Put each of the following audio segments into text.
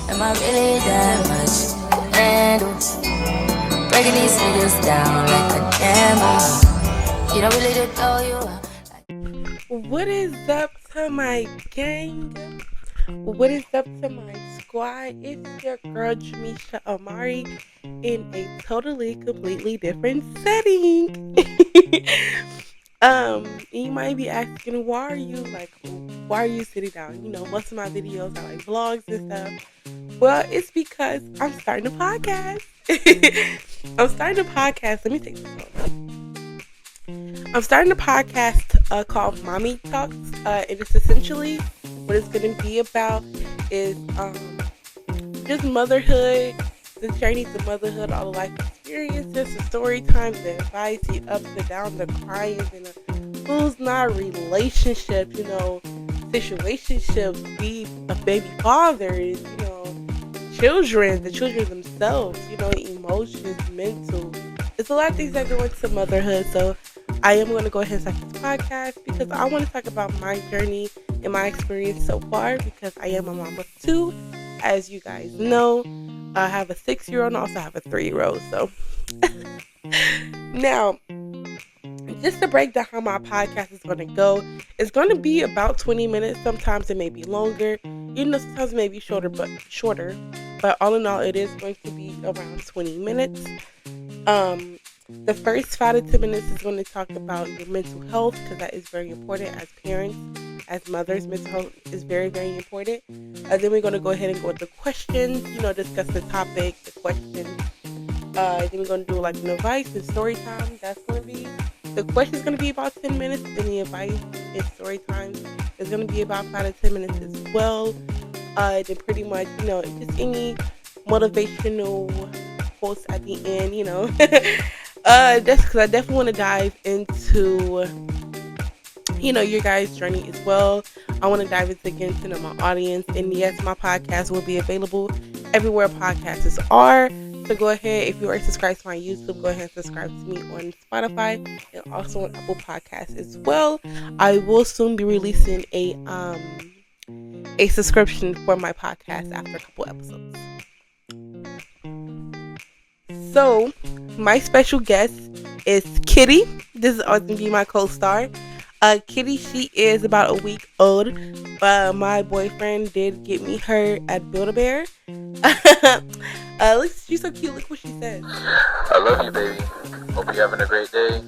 Am I really that much? And breaking these niggas down like a camel. You don't really to throw you out. What is up to my gang? What is up to my squad? It's your girl Jamesha Amari in a totally completely different setting. You might be asking, why are you sitting down? You know, most of my videos are like vlogs and stuff. Well, it's because I'm starting a podcast. I'm starting a podcast. Let me take this off. I'm starting a podcast called Mommy Talks. It is essentially what it's going to be about is just motherhood, the journey to motherhood, all the life experiences, the story times, the advice, the ups and downs, the crying, and the who's not relationships, situationships, be a baby fathers, the children themselves, emotions, mental. There's a lot of things that go into motherhood, so I am going to go ahead and start this podcast because I want to talk about my journey and my experience so far because I am a mom of two, as you guys know. I have a 6-year-old and I also have a 3-year-old, so now just to break down how my podcast is going to go, it's going to be about 20 minutes. Sometimes it may be longer, sometimes it may be shorter, but all in all, it is going to be around 20 minutes. The first 5 to 10 minutes is going to talk about your mental health because that is very important as parents, as mothers. Mental health is very, very important. Then we're going to go ahead and go with the questions, discuss the topic, the questions. Then we're going to do like an advice and story time. The question is going to be about 10 minutes, and the advice and story time is going to be about 5 to 10 minutes as well. Then pretty much, just any motivational quotes at the end, that's because I definitely want to dive into, your guys' journey as well. I want to dive into my audience. And yes, my podcast will be available everywhere podcasts are. So go ahead, if you are subscribed to my YouTube, go ahead and subscribe to me on Spotify and also on Apple Podcasts as well. I will soon be releasing a subscription for my podcast after a couple episodes. So, my special guest is Kitty. This is going to be my co-star. Kitty, she is about a week old. My boyfriend did get me her at Build-A-Bear. She's so cute. Look what she says. I love you, baby. Hope you're having a great day.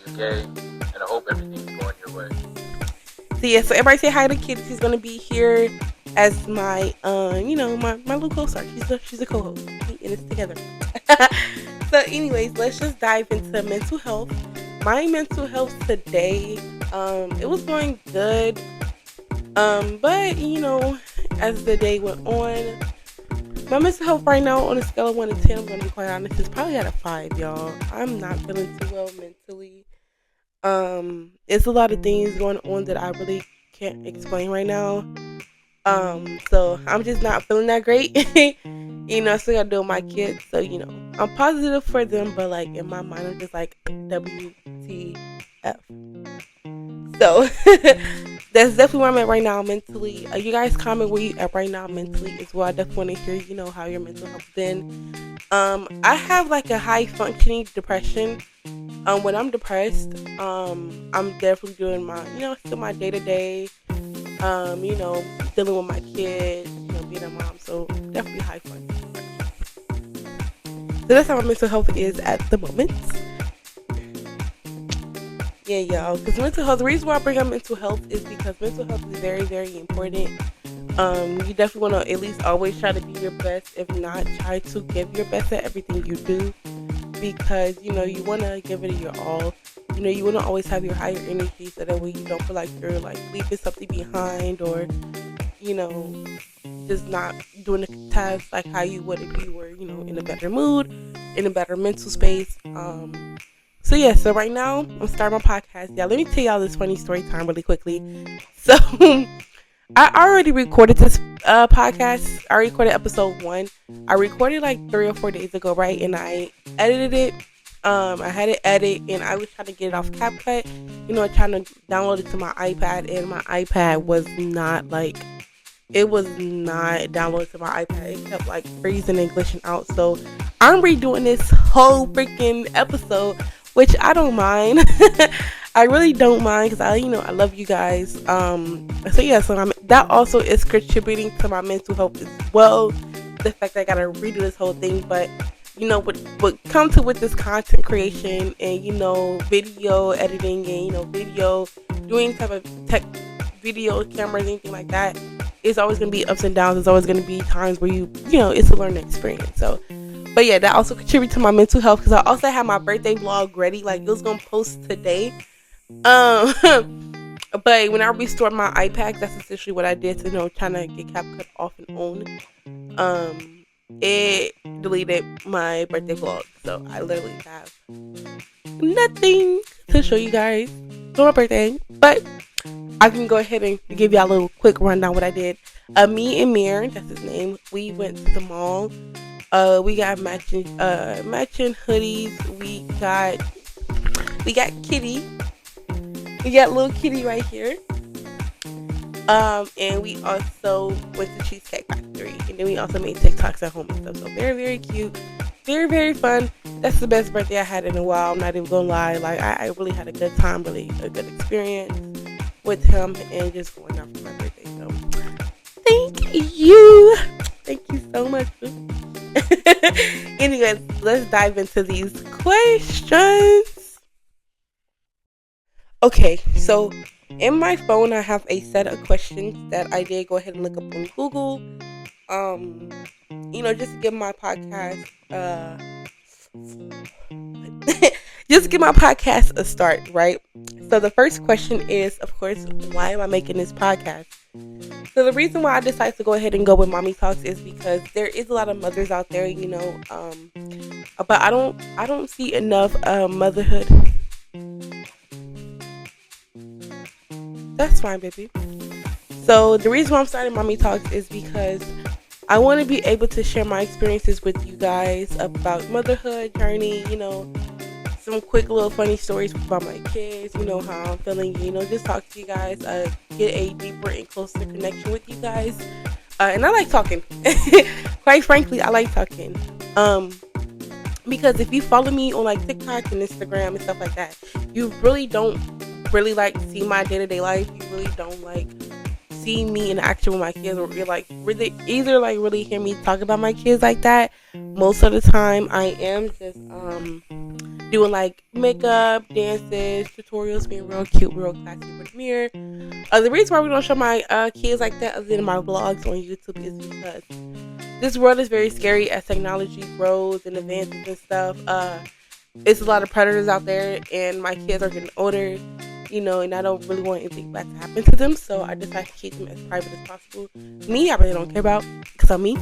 You're gay. And I hope everything's going your way. So everybody say hi to Kitty. She's going to be here as my, my little co-star. She's a co-host. We in this together. So anyways, let's just dive into mental health. My mental health today, it was going good. But, as the day went on, my mental health right now on a scale of 1 to 10, I'm going to be quite honest, is probably at a 5, y'all. I'm not feeling too well mentally. It's a lot of things going on that I really can't explain right now. So I'm just not feeling that great. I still gotta deal with my kids. So, I'm positive for them, but like in my mind, I'm just like, WTF. So that's definitely where I'm at right now mentally. You guys comment where you at right now mentally as well. I definitely want to hear, how your mental health been. I have like a high functioning depression. When I'm depressed, I'm definitely doing my, still my day to day. Dealing with my kids, being a mom. So definitely high functioning. So that's how my mental health is at the moment. Yeah, y'all. Because mental health, the reason why I bring up mental health is because mental health is very, very important. You definitely want to at least always try to be your best. If not, try to give your best at everything you do. Because, you want to give it your all. You want to always have your higher energy so that way you don't feel like you're like leaving something behind or, just not doing the task like how you would if you were, in a better mood, in a better mental space. So right now I'm starting my podcast. Yeah, let me tell y'all this funny story time really quickly. So I already recorded this podcast. I recorded episode 1. I recorded like 3 or 4 days ago, right? And I edited it. I had it edited and I was trying to get it off CapCut. Trying to download it to my iPad, and my iPad was not like it was not downloaded to my iPad. It kept like freezing and glitching out. So I'm redoing this whole freaking episode, which I don't mind. I really don't mind because I love you guys. So yeah, that also is contributing to my mental health as well. The fact that I gotta redo this whole thing, but what come to with this content creation and video editing and video doing type of tech video cameras, anything like that, it's always gonna be ups and downs. There's always gonna be times where it's a learning experience. So, but yeah, that also contributes to my mental health because I also had my birthday vlog ready. Like it was gonna post today. But when I restored my iPad, that's essentially what I did to trying to get CapCut off and on. It deleted my birthday vlog, so I literally have nothing to show you guys for my birthday. But I can go ahead and give y'all a little quick rundown what I did. Me and Mir, that's his name, we went to the mall. We got matching hoodies. We got Kitty. We got little Kitty right here. And we also went to Cheesecake Factory, and then we also made TikToks at home and stuff. So very, very cute, very, very fun. That's the best birthday I had in a while. I'm not even gonna lie. Like I really had a good time, really a good experience with him, and just going out for my birthday. So thank you so much. Anyways, let's dive into these questions. Okay, so in my phone, I have a set of questions that I did go ahead and look up on Google. Just to give my podcast, a start, right? So the first question is, of course, why am I making this podcast? So the reason why I decided to go ahead and go with Mommy Talks is because there is a lot of mothers out there, but I don't see enough motherhood. That's fine, baby. So the reason why I'm starting Mommy Talks is because I want to be able to share my experiences with you guys about motherhood journey, some quick little funny stories about my kids, how I'm feeling, just talk to you guys, get a deeper and closer connection with you guys. And I like talking. Quite frankly, I like talking. Because if you follow me on like TikTok and Instagram and stuff like that, you really don't like see my day-to-day life. You really don't like see me in action with my kids, or you're like really hear me talk about my kids like that. Most of the time I am just doing like makeup, dances, tutorials, being real cute, real classy with Mir. The reason why we don't show my kids like that other than my vlogs on YouTube is because this world is very scary as technology grows and advances and stuff. It's a lot of predators out there, and my kids are getting older, and I don't really want anything bad to happen to them, so I decided to keep them as private as possible. Me, I really don't care about, because I'm me.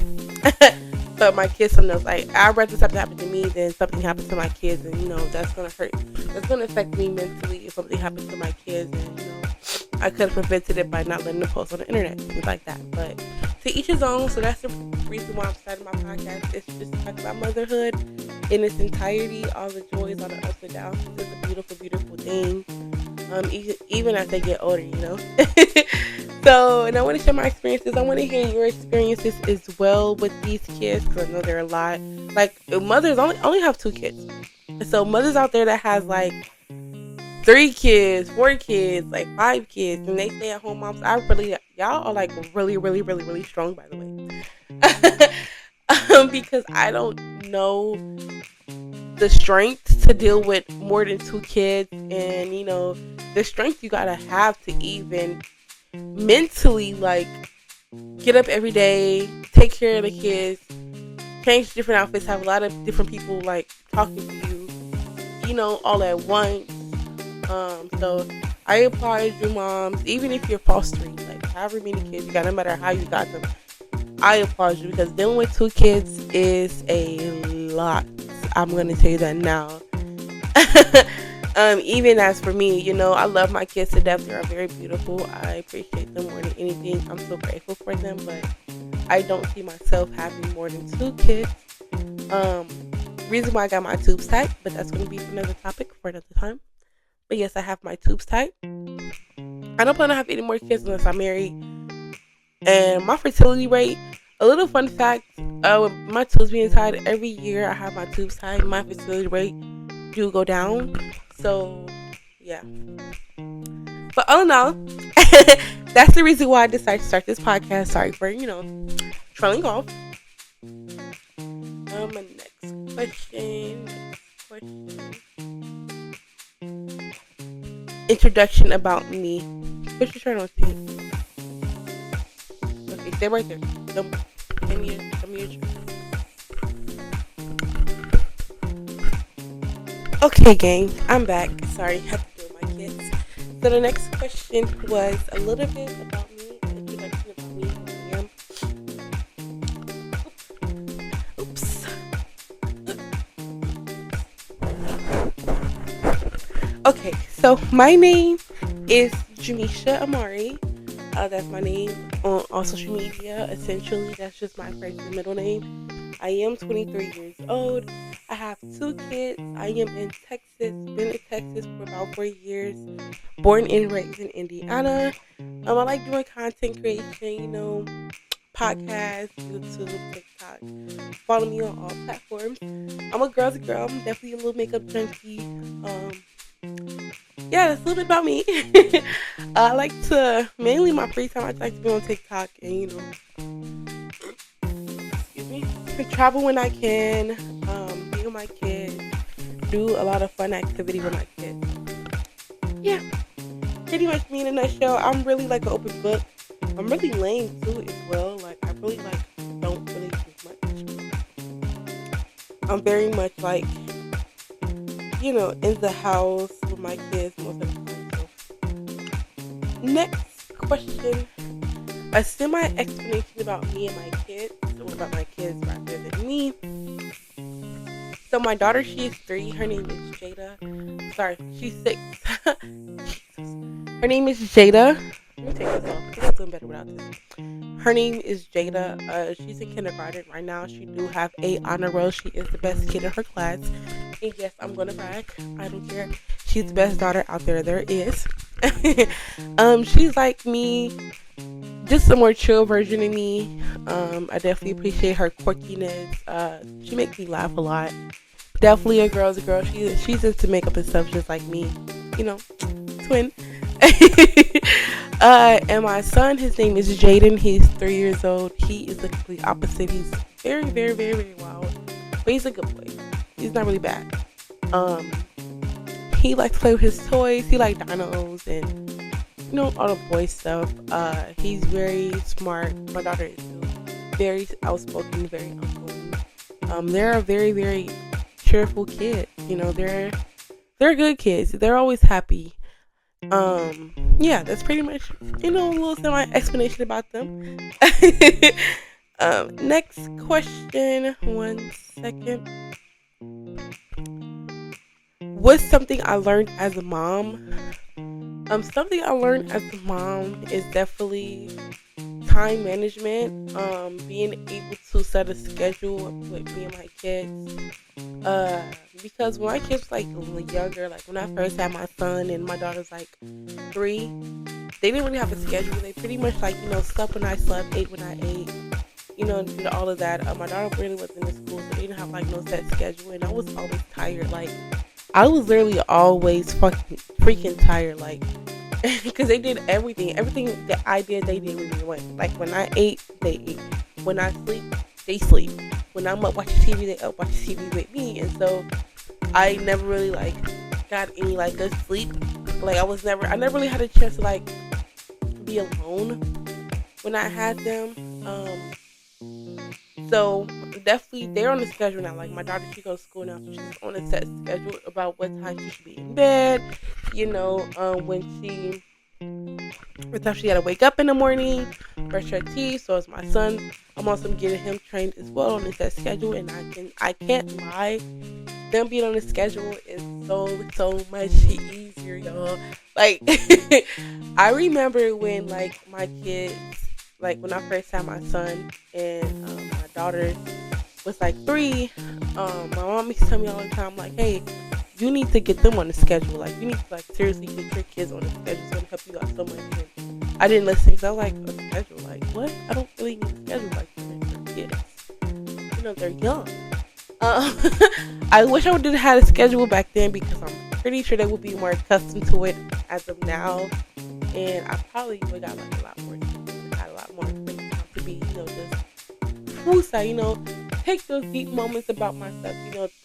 But my kids, something else. Like, I'd rather something happen to me than something happens to my kids, and that's gonna hurt. That's gonna affect me mentally if something happens to my kids, and I could have prevented it by not letting them post on the internet, things like that. But to each his own. So that's the reason why I'm starting my podcast. It's just to talk about motherhood in its entirety, all the joys, all the ups and downs. It's a beautiful, beautiful thing. Even as they get older, So, and I want to share my experiences. I want to hear your experiences as well with these kids, because I know there are a lot. Like, mothers only have 2 kids. So mothers out there that has like 3 kids, 4 kids, like 5 kids, and they stay at home moms, y'all are like really, really, really, really strong, by the way. Because I don't know the strength to deal with more than 2 kids, and the strength you gotta have to even mentally like get up every day, take care of the kids, change different outfits, have a lot of different people like talking to you, all at once. So I applaud you moms, even if you're fostering, like however many kids you got, no matter how you got them. I applaud you, because dealing with 2 kids is a lot. I'm gonna tell you that now. Even as for me, I love my kids to death. They're very beautiful. I appreciate them more than anything. I'm so grateful for them, but I don't see myself having more than 2 kids. Reason why I got my tubes tight, but that's gonna be another topic for another time. But yes, I have my tubes tight. I don't plan to have any more kids unless I'm married. And my fertility rate, a little fun fact, with my tubes being tied, every year I have my tubes tied, my fertility rate do go down. So, yeah. But all in all, that's the reason why I decided to start this podcast. Sorry for, trailing off. My next question. Introduction about me. Put your shirt on, please. Okay, stay right there. Don't give me your shirt. Okay, gang, I'm back. Sorry, I had to do my kids. So the next question was a little bit about me, an introduction about me, who I am. Oops. Okay, so my name is Jamesha Amari. That's my name on social media. Essentially, that's just my first and middle name. I am 23 years old. I have 2 kids. I am in Texas. Been in Texas for about 4 years. Born and raised in Indiana. I like doing content creation, podcasts, YouTube, TikTok. Follow me on all platforms. I'm a girl's girl. I'm definitely a little makeup junkie. Yeah, that's a little bit about me. I like to, mainly my free time, I like to be on TikTok and, travel when I can, be with my kids, do a lot of fun activity with my kids. Yeah, pretty much me in a nutshell. I'm really like an open book. I'm really lame too as well. Like I really don't really do much. I'm very much like, in the house with my kids most of the time. So. Next question. A semi-explanation about me and my kids, or about my kids rather than me. So my daughter, she is 3. Her name is Jada. Sorry, she's 6. Her name is Jada. Let me take this off. I'm doing better without this. Her name is Jada. She's in kindergarten right now. She do have a honor roll. She is the best kid in her class. And yes, I'm gonna brag. I don't care. She's the best daughter out there is. She's like me. Just a more chill version of me. I definitely appreciate her quirkiness. She makes me laugh a lot. Definitely a girl's a girl. She's into makeup and stuff just like me. Twin. And my son, his name is Jaden. He's 3 years old. He is the complete opposite. He's very, very, very, very wild. But he's a good boy. He's not really bad. He likes to play with his toys. He likes dinos and all the boy stuff. He's very smart. My daughter is too. Very outspoken, very outgoing. They're a very, very cheerful kid. They're good kids. They're always happy. Yeah, that's pretty much, a little semi explanation about them. Next question. 1 second. What's something I learned as a mom? Something I learned as a mom is definitely time management. Being able to set a schedule with me and my kids. Because when my kids were younger, like when I first had my son and my daughter's 3, they didn't really have a schedule. They pretty much slept when I slept, ate when I ate, did all of that. My daughter really wasn't in school, so they didn't have no set schedule, and I was always tired. I was literally always freaking tired, because they did everything that I did, they did with me. When I ate, they ate. When I sleep, they sleep. When I'm up watching TV, they up watching TV with me. And so I never really got any good sleep. I never really had a chance to be alone when I had them. So definitely they're on the schedule now. My daughter, she goes to school now, so she's on a set schedule about what time she should be in bed. What time she gotta wake up in the morning, brush her teeth. So is my son. I'm also getting him trained as well on the set schedule, and I can't lie. Them being on the schedule is so much easier, y'all. I remember when my kids, when I first had my son and my daughter was 3, my mom used to tell me all the time, hey, you need to get them on the schedule. You need to seriously get your kids on the schedule. It's gonna help you out so much. And I didn't listen because I was like, a schedule, like what? I don't really need a schedule like that for kids. They're young. Um, I wish I would have had a schedule back then because I'm pretty sure they would be more accustomed to it as of now, and I probably would have got like a lot more, had a lot more free time to be, just woosah, take those deep moments about myself,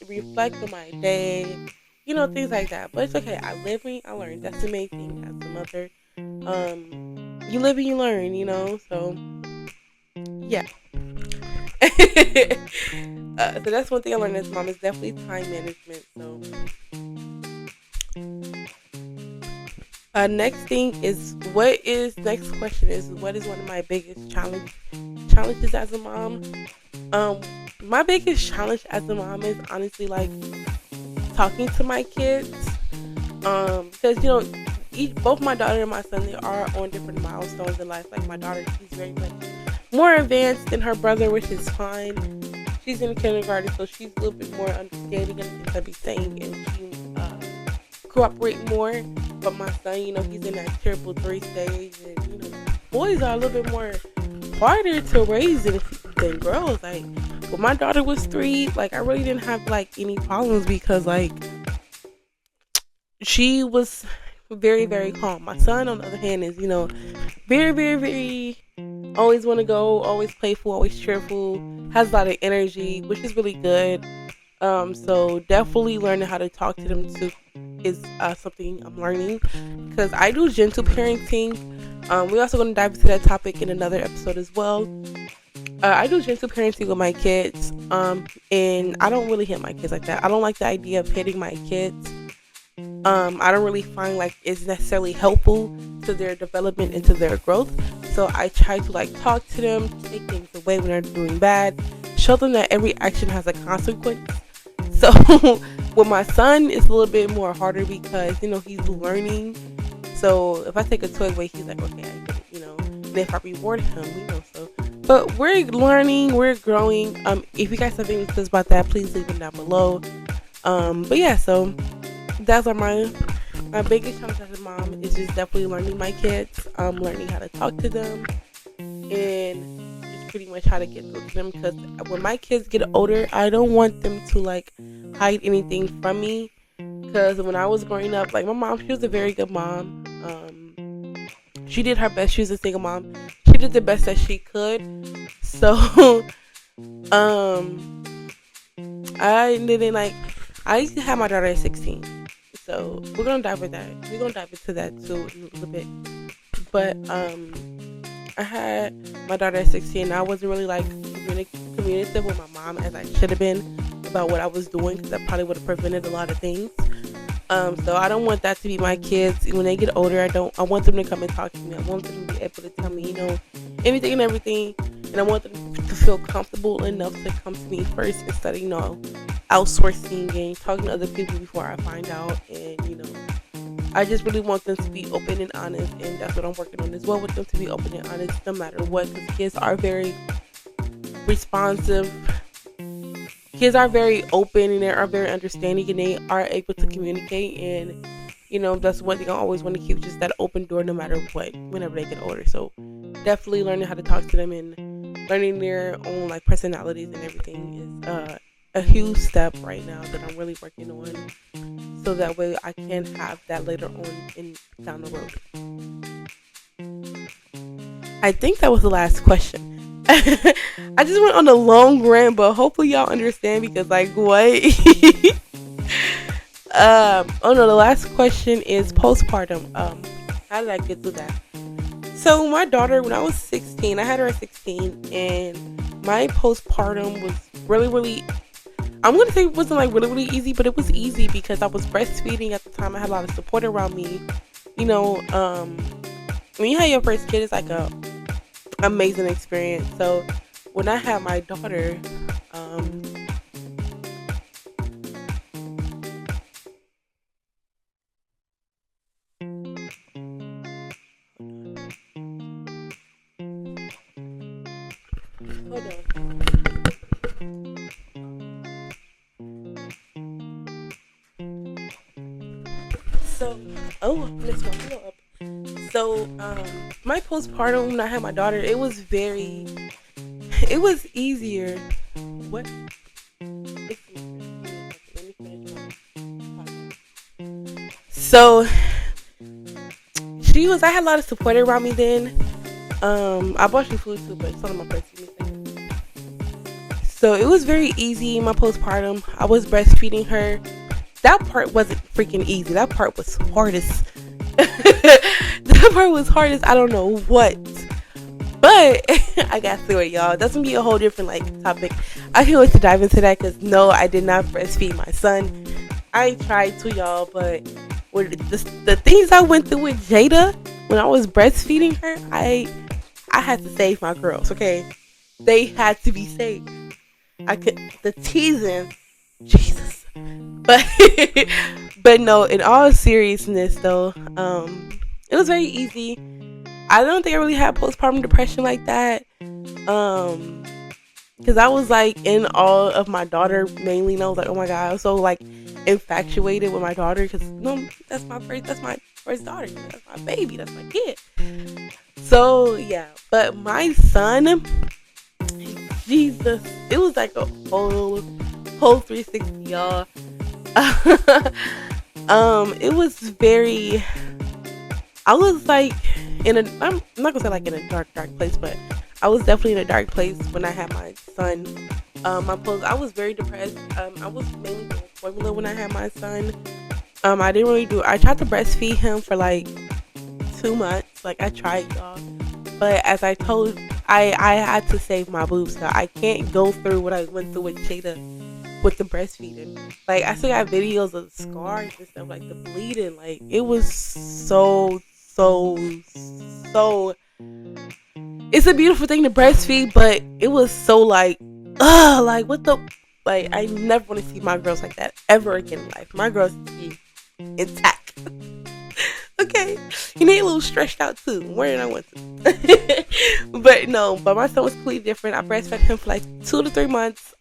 reflect on my day, things like that. But it's okay. I live and I learn. That's the main thing as a mother. You live and you learn, so yeah. So that's one thing I learned as a mom is definitely time management. So next question is what is one of my biggest challenges as a mom? My biggest challenge as a mom is honestly like talking to my kids. Because both my daughter and my son, they are on different milestones in life. Like my daughter, she's very much more advanced than her brother, which is fine. She's in kindergarten, so she's a little bit more understanding of things I be saying, and she cooperate more. But my son, he's in that terrible 3 stage, and boys are a little bit more harder to raise than girls. Like when my daughter was 3, like I really didn't have like any problems because like she was very, very calm. My son, on the other hand, is very, very, very always want to go, always playful, always cheerful, has a lot of energy, which is really good. So definitely learning how to talk to them too is something I'm learning because I do gentle parenting. We're also going to dive into that topic in another episode as well. I do gentle parenting with my kids, and I don't really hit my kids like that. I don't like the idea of hitting my kids. I don't really find like it's necessarily helpful to their development and to their growth. So I try to like talk to them, take things away when they're doing bad, show them that every action has a consequence. So with my son, it's a little bit more harder because he's learning. So if I take a toy away, he's like, okay, I get it, And if I reward him, so. But we're learning, we're growing. If you guys have any questions about that, please leave them down below. But yeah, so that's my biggest challenge as a mom is just definitely learning my kids, learning how to talk to them, and just pretty much how to get through to them. Because when my kids get older, I don't want them to like hide anything from me. Because when I was growing up, like my mom, she was a very good mom. She did her best. She was a single mom. She did the best that she could. So, I didn't like. I used to have my daughter at 16. So we're gonna dive into that. We're gonna dive into that too in a little bit. But I had my daughter at 16. And I wasn't really like communicative with my mom as I should have been about what I was doing because that probably would have prevented a lot of things. So I don't want that to be my kids when they get older. I want them to come and talk to me. I want them to be able to tell me, anything and everything. And I want them to feel comfortable enough to come to me first instead of, outsourcing and talking to other people before I find out. And, I just really want them to be open and honest. And that's what I'm working on as well, with them to be open and honest no matter what. Because kids are very responsive. Kids are very open and they are very understanding and they are able to communicate. And, that's what they're going to always want to keep, just that open door no matter what, whenever they get older. So definitely learning how to talk to them and learning their own like personalities and everything is a huge step right now that I'm really working on, so that way I can have that later on down the road. I think that was the last question. I just went on a long rant, but hopefully y'all understand because like what? Oh no, the last question is postpartum. How did I get through that? So my daughter, when I was 16, I had her at 16, and my postpartum was really, really, I'm going to say it wasn't like really, really easy, but it was easy because I was breastfeeding at the time. I had a lot of support around me. When you have your first kid, it's like a amazing experience. So when I had my daughter, hold on. So, oh, let's go up. So, my postpartum when I had my daughter, it was easier. What? So I had a lot of support around me then. I bought you food too, but it's on my plate. So it was very easy, my postpartum. I was breastfeeding her. That part wasn't freaking easy. That part was hardest. That part was hardest. I don't know what. But I got through it, y'all. That's gonna be a whole different topic. I can't wait to dive into that because no, I did not breastfeed my son. I tried to, y'all, but with the things I went through with Jada when I was breastfeeding her, I had to save my girls. Okay, they had to be saved. The teasing, Jesus. But but no, in all seriousness though, it was very easy. I don't think I really had postpartum depression like that. Because I was in awe of my daughter mainly, and I was like, oh my god, I was so infatuated with my daughter because that's my first daughter, that's my baby, that's my kid. So yeah, but my son, Jesus, it was like a whole 360, y'all. It was very. I was I'm not gonna say in a dark place, but I was definitely in a dark place when I had my son. I was very depressed. I was mainly doing formula when I had my son. I didn't really I tried to breastfeed him for 2 months. I tried, y'all. But as I told, I had to save my boobs. So I can't go through what I went through with Jada with the breastfeeding. I still got videos of the scars and stuff, the bleeding. It was so. It's a beautiful thing to breastfeed, but it was so what the. I never want to see my girls like that ever again in life. My girls be intact. Okay, you need a little stretched out too. Where did I want to? But my son was completely different. I breastfed him for 2 to 3 months.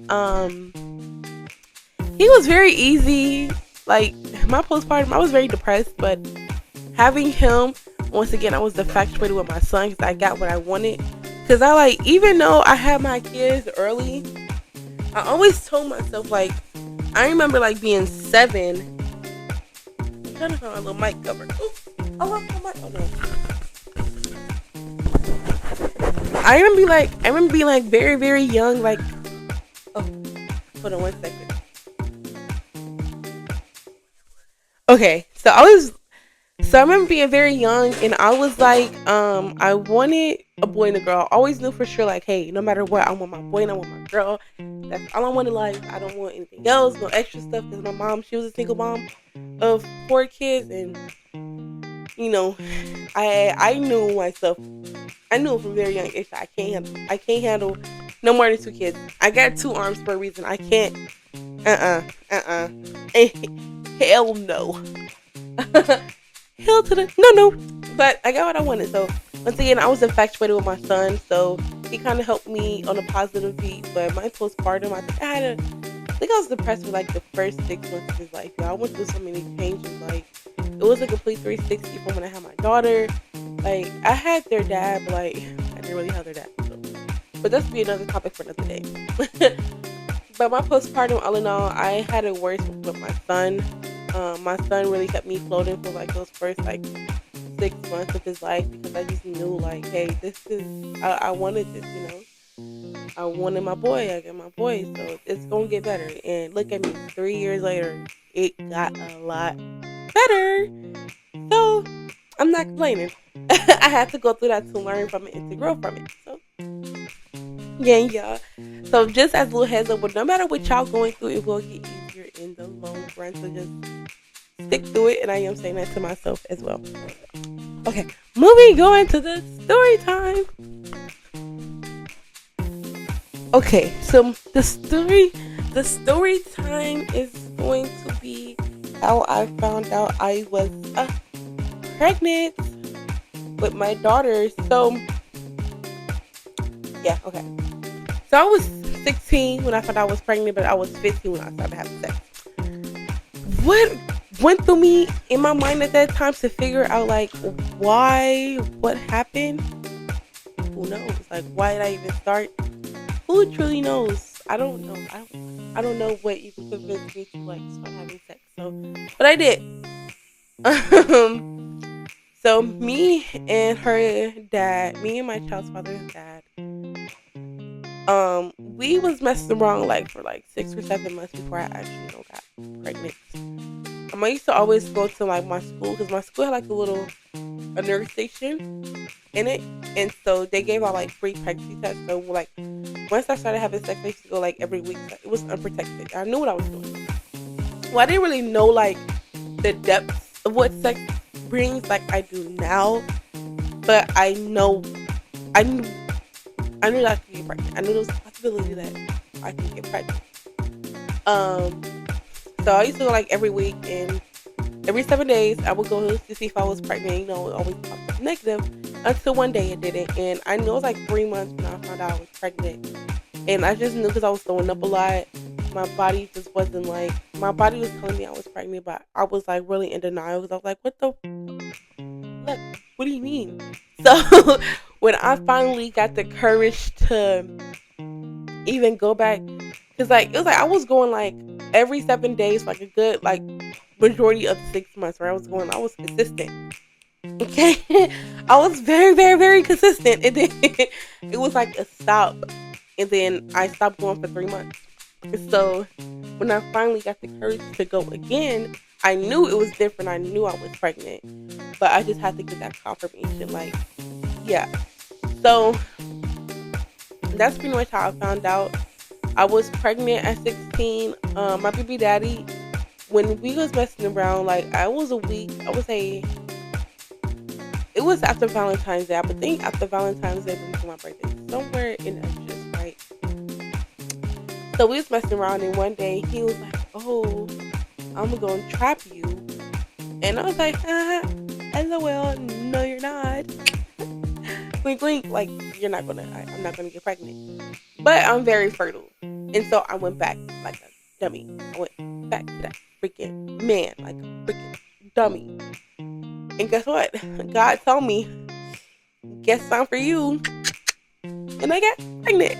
He was very easy. My postpartum, I was very depressed, but having him, once again, I was infatuated with my son because I got what I wanted. Because even though I had my kids early, I always told myself I remember being 7. I'm trying to find my little mic cover. I lost my mic. Oh no. I remember being very, very young. Oh, hold on 1 second. Okay, so I remember being very young, and I was I wanted a boy and a girl. I always knew for sure, hey, no matter what, I want my boy and I want my girl. That's all I wanted. I don't want anything else, no extra stuff. Because my mom, she was a single mom of 4 kids, and I knew myself. I knew from very young age that I can't handle no more than 2 kids. I got 2 arms for a reason. I can't. Hell no. Hell to the no. But I got what I wanted. So once again, I was infatuated with my son. So he kind of helped me on a positive beat. But my postpartum, I think I was depressed for the first 6 months of his life. I went through so many changes. It was a complete 360 from when I had my daughter. I had their dad, but I didn't really have their dad. So. But that's be another topic for another day. But my postpartum, all in all, I had it worse with my son. My son really kept me floating for those first 6 months of his life because I just knew hey, this is I wanted this, I wanted my boy. I got my boy, so it's gonna get better. And look at me, 3 years later, it got a lot better. So I'm not complaining. I had to go through that to learn from it and to grow from it. So yeah, y'all. So just as a little heads up, but no matter what y'all going through, it will get easier in the long run. So just stick through it, and I am saying that to myself as well. Okay, going to the story time. Okay, so the story time is going to be how I found out I was pregnant with my daughter. So yeah, okay. So I was 16 when I found out I was pregnant, but I was 15 when I started having sex. What went through me in my mind at that time to figure out like why, what happened. Who knows? Like, why did I even start? Who truly knows? I don't know. I don't know what even convinced me to like start having sex. So, but I did. So me and her dad, me and my child's father's dad, we was messing around like for like 6 or 7 months before I actually got pregnant. I used to always go to like my school because my school had like a nurse station in it, and so they gave out like free pregnancy tests. So like once I started having sex, I used to go like every week. It was unprotected. I knew what I was doing. Well, I didn't really know like the depths of what sex brings like I do now, but I knew that I could get pregnant. I knew there was a possibility that I could get pregnant. So I used to go like every week, and every 7 days I would go to see if I was pregnant. You know, it always popped up negative until one day it didn't. And I knew it was like 3 months when I found out I was pregnant. And I just knew because I was throwing up a lot. My body just wasn't like, my body was telling me I was pregnant, but I was like really in denial because I was like, what do you mean? So when I finally got the courage to even go back, because like it was like I was going like every 7 days for like a good like majority of the 6 months where I was consistent. Okay. I was very, very, very consistent, and then it was like a stop, and then I stopped going for 3 months. So when I finally got the courage to go again, I knew it was different. I knew I was pregnant, but I just had to get that confirmation. Like, yeah. So that's pretty much how I found out I was pregnant at 16. My baby daddy, when we was messing around, like I was a week, I would say it was after Valentine's Day. I would think after Valentine's Day before my birthday, somewhere in there, just right. So we was messing around, and one day he was like, "Oh, I'm gonna trap you," and I was like, "LOL, no, you're not." Wink, wink. Like I'm not gonna get pregnant, but I'm very fertile, and so I went back like a dummy. I went back to that freaking man, like a freaking dummy. And guess what? God told me, "Guess something for you," and I got pregnant.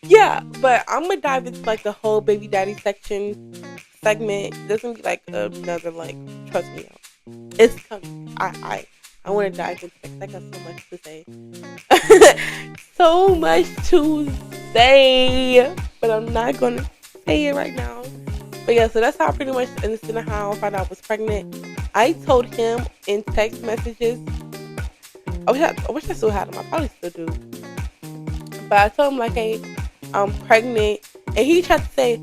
Yeah, but I'm gonna dive into like the whole baby daddy segment. There's gonna be like another like, trust me, it's coming. I want to dive into it. I got so much to say, so much to say, but I'm not gonna say it right now. But yeah, so that's how I pretty much understood how I found out I was pregnant. I told him in text messages. I wish I still had him. I probably still do. But I told him like, "Hey, I'm pregnant," and he tried to say,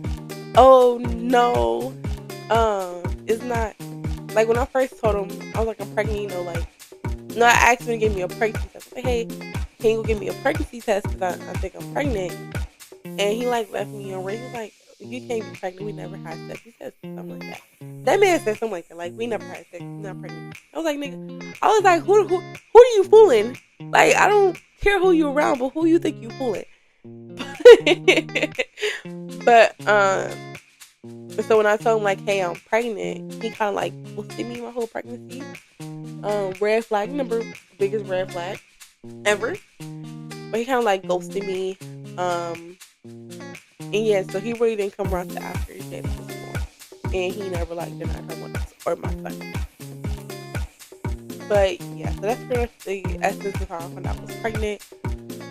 "Oh no, it's not." Like when I first told him, I was like, "I'm pregnant," you know, like. No, I asked him to give me a pregnancy test. I was like, "Hey, can you give me a pregnancy test? Because I think I'm pregnant." And he like left me on red. He was like, "You can't be pregnant. We never had sex." He said something like that. That man said something like that. Like, "We never had sex. You're not pregnant." I was like, "Nigga," I was like, who are you fooling? Like, I don't care who you around, but who you think you fooling? But so when I told him like, "Hey, I'm pregnant," he kind of like boosted me my whole pregnancy. Red flag number, biggest red flag ever. But he kind of like ghosted me. And yeah, so he really didn't come around to after he gave us more, and he never like denied her once or my son. But yeah, so that's pretty much the essence of how I found out I was pregnant.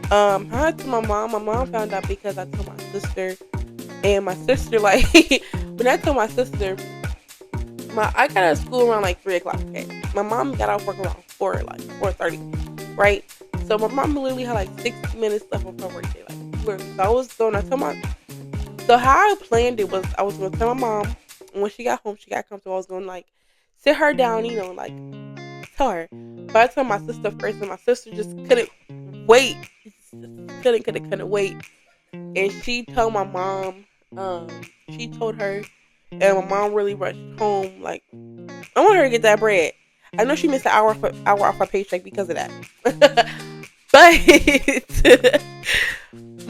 How I told my mom. My mom found out because I told my sister, and my sister like when I told my sister. I got out of school around like 3 o'clock. Okay, my mom got out of work around 4:30, right? So my mom literally had like 60 minutes left of her workday. Like, literally. So I was going. I told my. So how I planned it was I was going to tell my mom, and when she got home, she got comfortable. I was going to like sit her down, you know, like tell her. But I told my sister first, and my sister just couldn't wait. Couldn't wait. And she told my mom. She told her. And my mom really rushed home. Like, I want her to get that bread. I know she missed an hour off her paycheck because of that.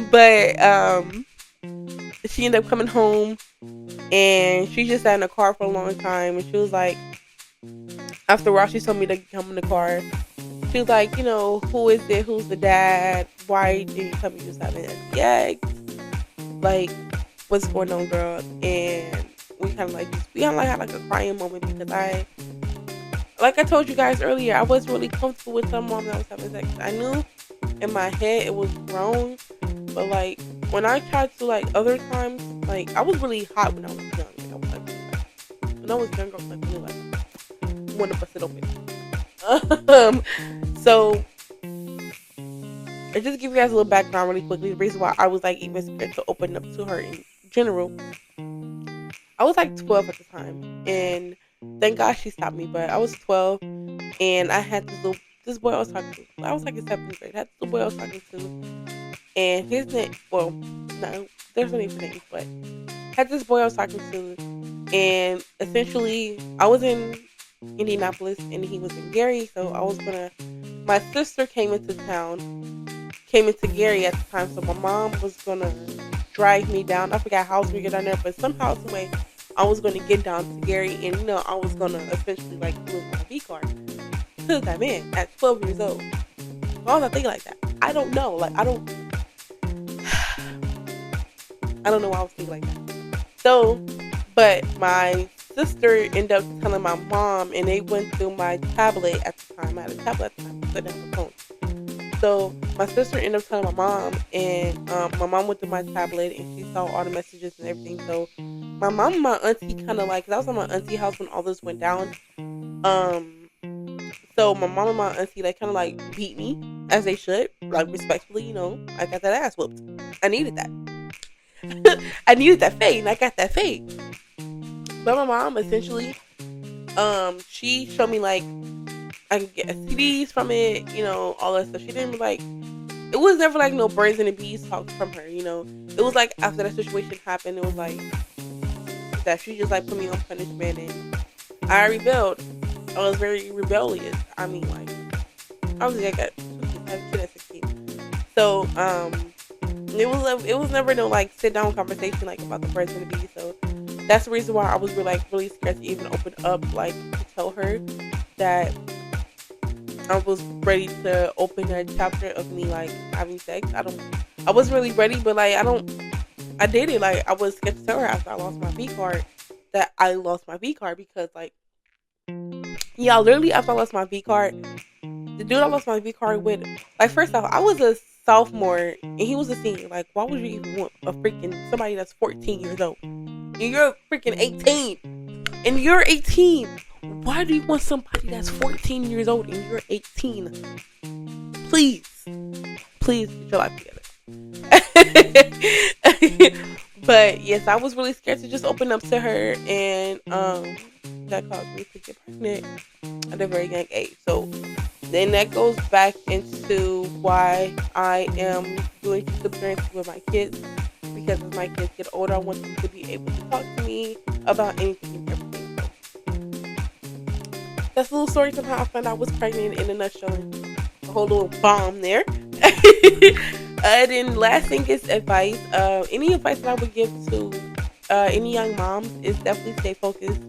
but she ended up coming home, and she just sat in the car for a long time. And she was like, after a while, she told me to come in the car. She was like, who is it? Who's the dad? Why did you tell me you was having SPX? Like, what's going on, girl? And we kind of like had like a crying moment because like I told you guys earlier, I wasn't really comfortable with some mom that was having sex. I knew in my head it was wrong, but like when I tried to, like, other times, like I was really hot when I was young. Like, I was like, when I was younger, I was like really like want to bust it open. So I just give you guys a little background really quickly. The reason why I was like even scared to open up to her in general. I was like 12 at the time, and thank God she stopped me. But I was 12, and I had this boy I was talking to. I was like in 7th grade. I had this little boy I was talking to, and his name. Well, no, there's no name for names, but I had this boy I was talking to, and essentially I was in Indianapolis and he was in Gary, so my sister came into Gary at the time, so my mom was gonna drive me down. I forgot how we get down there, but somehow, some way, I was gonna get down to Gary, and I was gonna essentially like lose my V card. Because that man at 12 years old, why was I thinking like that? I don't know. Like I don't know why I was thinking like that. So, but my sister ended up telling my mom, and they went through my tablet at the time. I had a tablet at the time, so I didn't have a phone. So my sister ended up telling my mom, and my mom went through my tablet, and she saw all the messages and everything. So my mom and my auntie kind of like, cause I was at my auntie house when all this went down. So my mom and my auntie like kind of like beat me, as they should, like respectfully. I got that ass whooped. I needed that. I needed that fade, and I got that fade. But my mom essentially, she showed me like I could get STDs from it, all that stuff. She didn't like, it was never like no birds and the bees talk from her, It was like after that situation happened, it was like that she just like put me on punishment, and I rebelled. I was very rebellious. I mean, like, obviously I had a kid at 16. So, it was never no like sit down conversation like about the birds and the bees. So that's the reason why I was really scared to even open up, like to tell her that I was ready to open a chapter of me like having sex. I wasn't really ready, but like I did it. Like I was scared to tell her after I lost my V card that I lost my V card, because like, yeah, literally after I lost my V card, the dude I lost my V card with, like, first off, I was a sophomore and he was a senior. Like, why would you even want a freaking somebody that's 14 years old? And you're freaking 18. And you're 18. Why do you want somebody that's 14 years old and you're 18? Please get your life together. But yes, I was really scared to just open up to her, and that caused me to get pregnant at a very young age. So then that goes back into why I am doing parenting with my kids, because as my kids get older, I want them to be able to talk to me about anything and everything. So that's a little story of how I found out I was pregnant in a nutshell. A whole little bomb there. Then last thing is advice. Any advice that I would give to any young moms is definitely stay focused,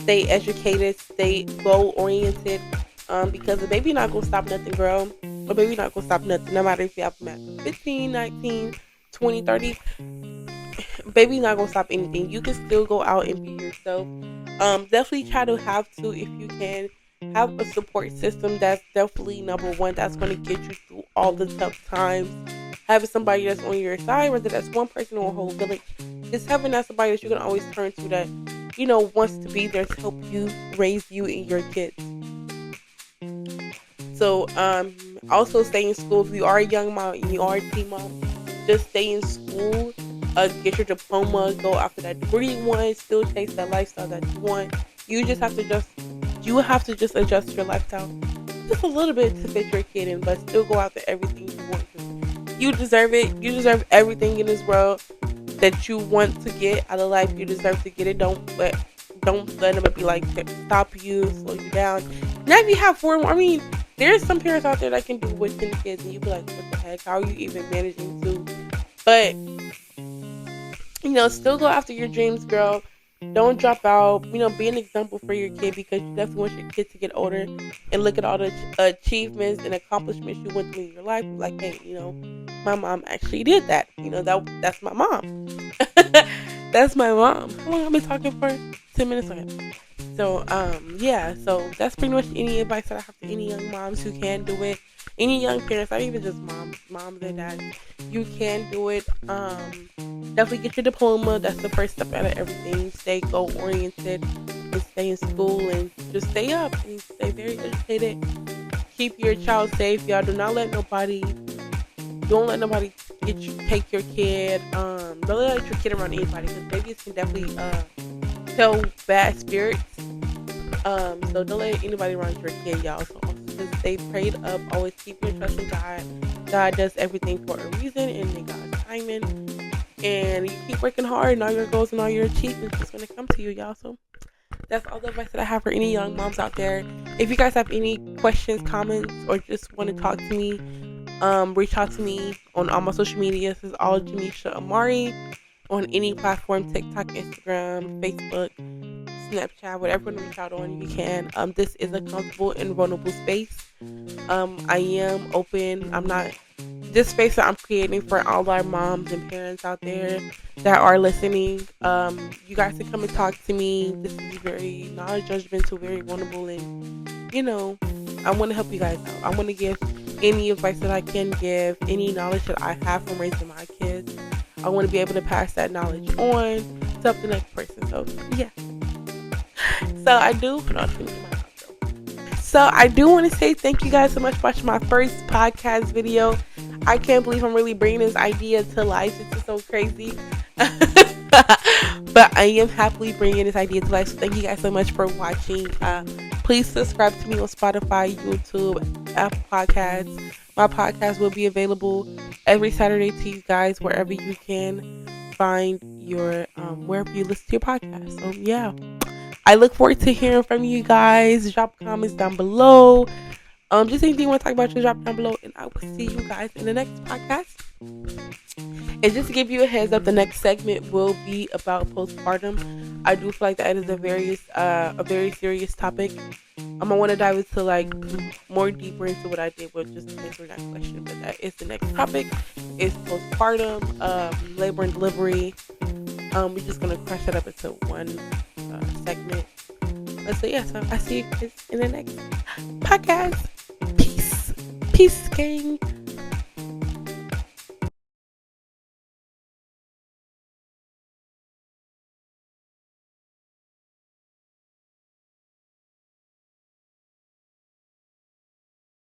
stay educated, stay goal oriented. Because the baby not gonna stop nothing, girl. The baby not gonna stop nothing. No matter if you have them at 15, 19, 20, 30. Baby not gonna stop anything. You can still go out and be yourself. Definitely try to if you can, have a support system. That's definitely number one. That's going to get you through all the tough times. Having somebody that's on your side, whether that's one person or a whole village, just having that somebody that you can always turn to, that wants to be there to help you raise you and your kids. So also stay in school. If you are a young mom and you are a teen mom, just stay in school, get your diploma, go after that degree you want, still chase that lifestyle that you want. You have to just adjust your lifestyle just a little bit to fit your kid in, but still go after everything you want to. You deserve it. You deserve everything in this world that you want to get out of life. You deserve to get it. Don't let them be like stop you, slow you down. Now if you have four, I mean, there's some parents out there that can do with 10 kids, and you be like, what the heck? How are you even managing to? But Still go after your dreams, girl. Don't drop out. Be an example for your kid, because you definitely want your kid to get older and look at all the achievements and accomplishments you went through in your life. Like, hey, my mom actually did that. That's my mom. That's my mom. How long have I been talking for? 10 minutes. Okay. So, yeah. So that's pretty much any advice that I have to any young moms who can do it. Any young parents, not even just moms and dads. You can do it. Definitely get your diploma. That's the first step out of everything. Stay goal oriented and stay in school and just stay up and stay very educated. Keep your child safe, y'all. Don't let nobody take your kid. Don't let your kid around anybody, because babies can definitely tell bad spirits. So don't let anybody around your kid, y'all. So also just stay prayed up. Always keep your trust in God. God does everything for a reason and in God's timing. And you keep working hard, and all your goals and all your achievements is going to come to you, y'all. So that's all the advice that I have for any young moms out there. If you guys have any questions, comments, or just want to talk to me, reach out to me on all my social media. This is all Jamesha Amari on any platform: TikTok, Instagram, Facebook, Snapchat, whatever you want to reach out on, you can. This is a comfortable and vulnerable space. I am open. I'm not. This space that I'm creating for all our moms and parents out there that are listening. You guys can come and talk to me. This is very non-judgmental, very vulnerable, and I want to help you guys out. I want to give any advice that I can give, any knowledge that I have from raising my kids. I want to be able to pass that knowledge on to the next person. So yeah. So I do. So I do want to say thank you guys so much for watching my first podcast video. I can't believe I'm really bringing this idea to life. It's just so crazy. But I am happily bringing this idea to life. So thank you guys so much for watching. Please subscribe to me on Spotify, YouTube, Apple Podcasts. My podcast will be available every Saturday to you guys wherever you can find your wherever you listen to your podcast. So yeah, I look forward to hearing from you guys. Drop comments down below. Just anything you want to talk about, just drop down below, and I will see you guys in the next podcast. And just to give you a heads up, the next segment will be about postpartum. I do feel like that is a very serious topic. I want to dive into more deeper into what I did with just answering that question. But that is the next topic. It's postpartum, labor and delivery. We're just gonna crush that up into one segment. So yeah, so I see you guys in the next podcast. Peace, gang.